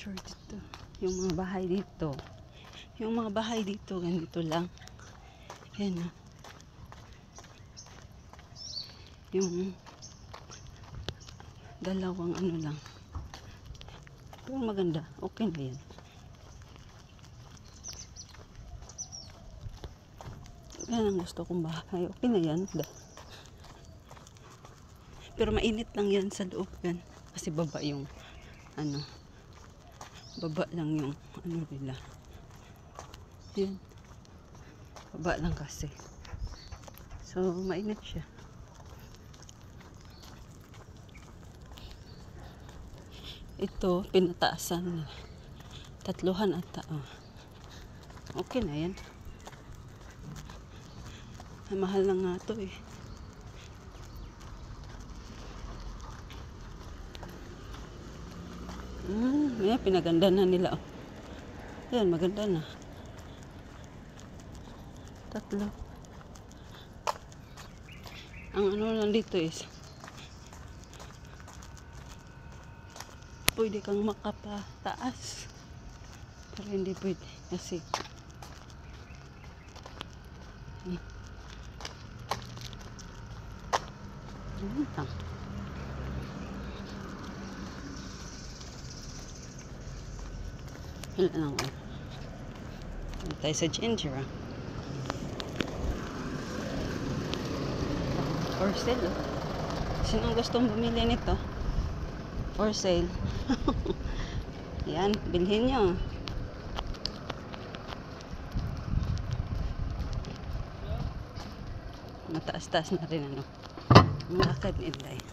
picture dito. Yung mga bahay dito. Yung mga bahay dito, ganito lang. Yan o. Yung dalawang ano lang. Pero maganda. Okay na yan. Yan ang gusto kong bahay. Okay na yan. Pero mainit lang yan sa loob yan. Kasi baba yung ano. Baba lang yung ano nila. Yan. Baba lang kasi. So, mainit siya. Ito, pinataasan. 3 ata. Oh. Okay na yan. Mahal na nga to eh. Yan, pinaganda na nila. Oh. Yan, maganda na. 3. Ang ano lang dito is pwede kang makapataas. Pero hindi pwede kasi wala lang. Tayo sa ginger. For sale. Sino gustong bumili nito? For sale. Yan, bilhin nyo. Mataas-taas na rin ano. Ang lakad nila eh.